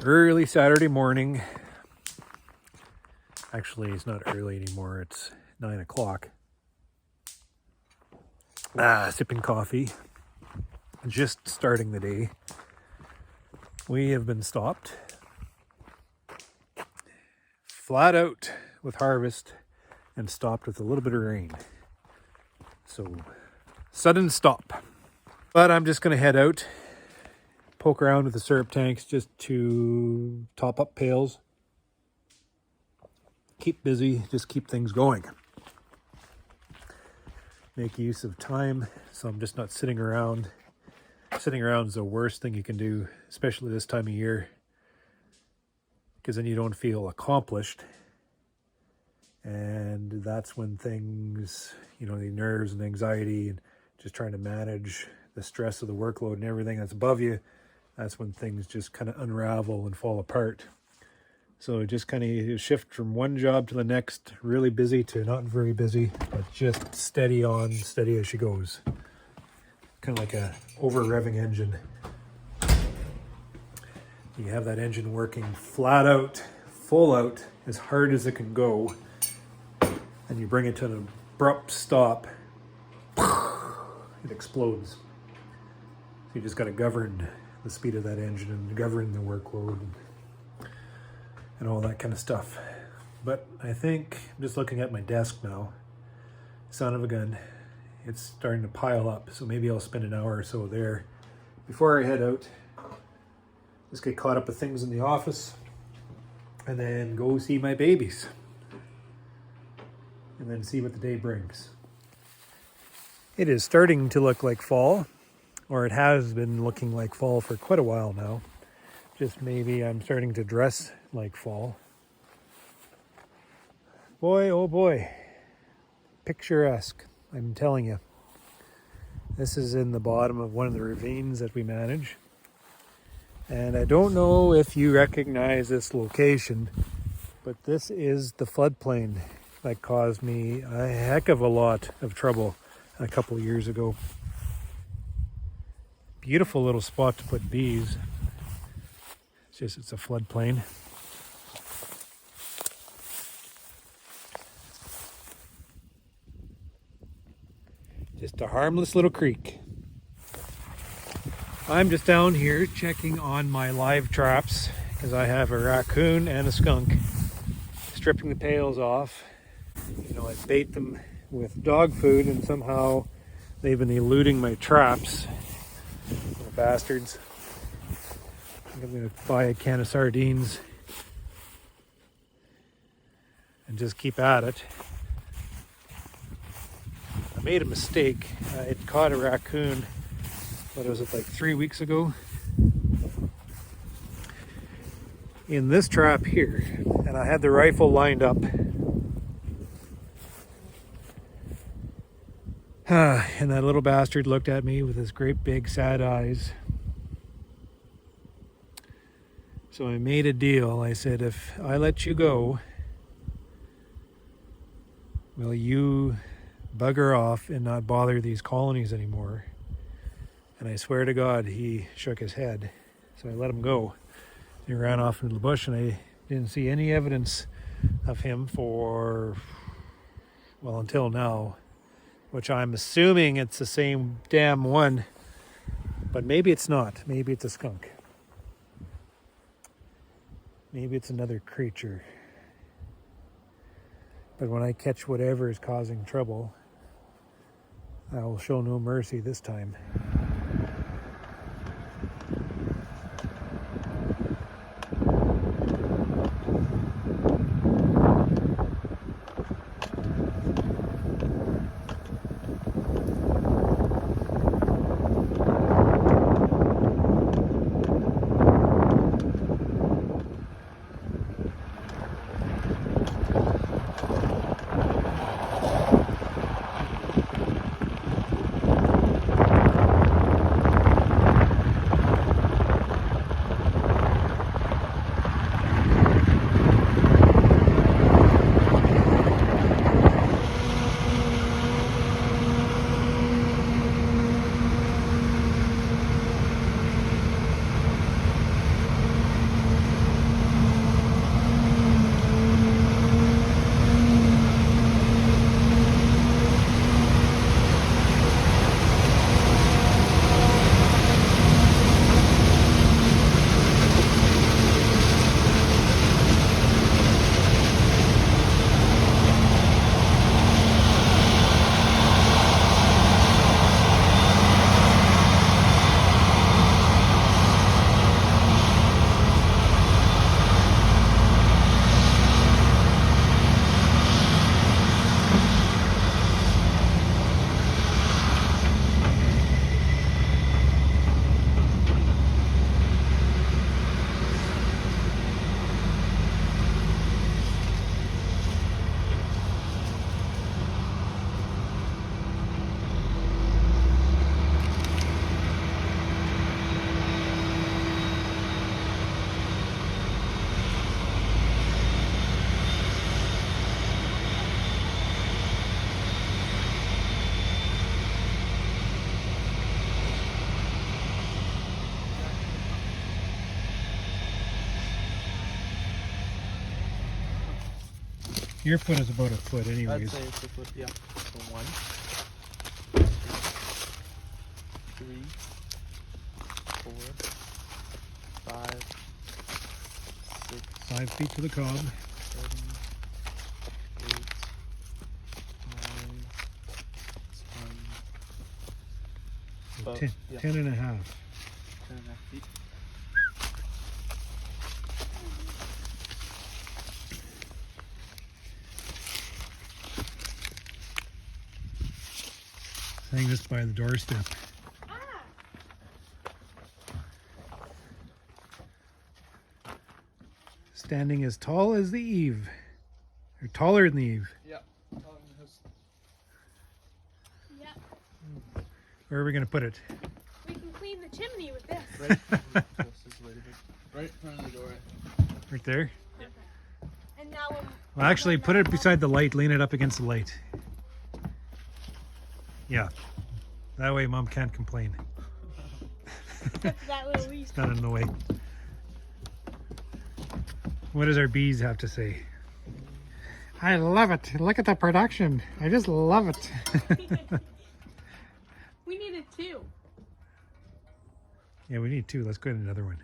Early Saturday morning. Actually, it's not early anymore. It's 9 o'clock. Sipping coffee. Just starting the day. We have been stopped. Flat out with harvest and stopped with a little bit of rain. So, sudden stop. But I'm just going to head out, poke around with the syrup tanks just to top up pails. Keep busy, just keep things going. Make use of time, so I'm just not sitting around. Sitting around is the worst thing you can do, especially this time of year, because then you don't feel accomplished. And that's when things, the nerves and anxiety and just trying to manage the stress of the workload and everything that's above you, that's when things just kind of unravel and fall apart. So just kind of shift from one job to the next, really busy to not very busy, but just steady on, steady as she goes. Kind of like a over-revving engine. You have that engine working flat out, full out, as hard as it can go, and you bring it to an abrupt stop, it explodes. So you just got to govern the speed of that engine and govern the workload and all that kind of stuff. But I think, I'm just looking at my desk now, son of a gun, it's starting to pile up. So maybe I'll spend an hour or so there before I head out. Just get caught up with things in the office and then go see my babies. And then see what the day brings. It is starting to look like fall, or it has been looking like fall for quite a while now. Just maybe I'm starting to dress like fall. Boy, oh boy. Picturesque, I'm telling you. This is in the bottom of one of the ravines that we manage. And I don't know if you recognize this location, but this is the floodplain that caused me a heck of a lot of trouble a couple of years ago. Beautiful little spot to put bees. It's a floodplain. Just a harmless little creek. I'm just down here checking on my live traps because I have a raccoon and a skunk. Stripping the pails off. I bait them with dog food and somehow they've been eluding my traps. Little bastards. I'm going to buy a can of sardines and just keep at it. I made a mistake. I had caught a raccoon, what was it, like 3 weeks ago? In this trap here, and I had the rifle lined up. And that little bastard looked at me with his great big sad eyes. So I made a deal. I said, if I let you go, will you bugger off and not bother these colonies anymore? And I swear to God, he shook his head. So I let him go. He ran off into the bush, and I didn't see any evidence of him for, until now. Which I'm assuming it's the same damn one. But maybe it's not. Maybe it's a skunk. Maybe it's another creature. But when I catch whatever is causing trouble, I will show no mercy this time. Your foot is about a foot I'd anyways. say it's a foot, yeah. So 1, 2, 3, 4, 5, 6, 5 feet to the cob. 7, 8, 9, 10. So About, 10, yeah, 10 and a half. 10.5 feet. Hang this by the doorstep. Standing as tall as the eave. Or taller than the eave. Yeah. Yeah. Where are we going to put it? We can clean the chimney with this. Right in front of the door. Right there? And now Well, actually, put it beside the light. Lean it up against the light. Yeah. That way Mom can't complain. that little leaf. It's not in the way. What does our bees have to say? I love it. Look at the production. I just love it. We needed 2. Yeah, we need 2. Let's go get another one.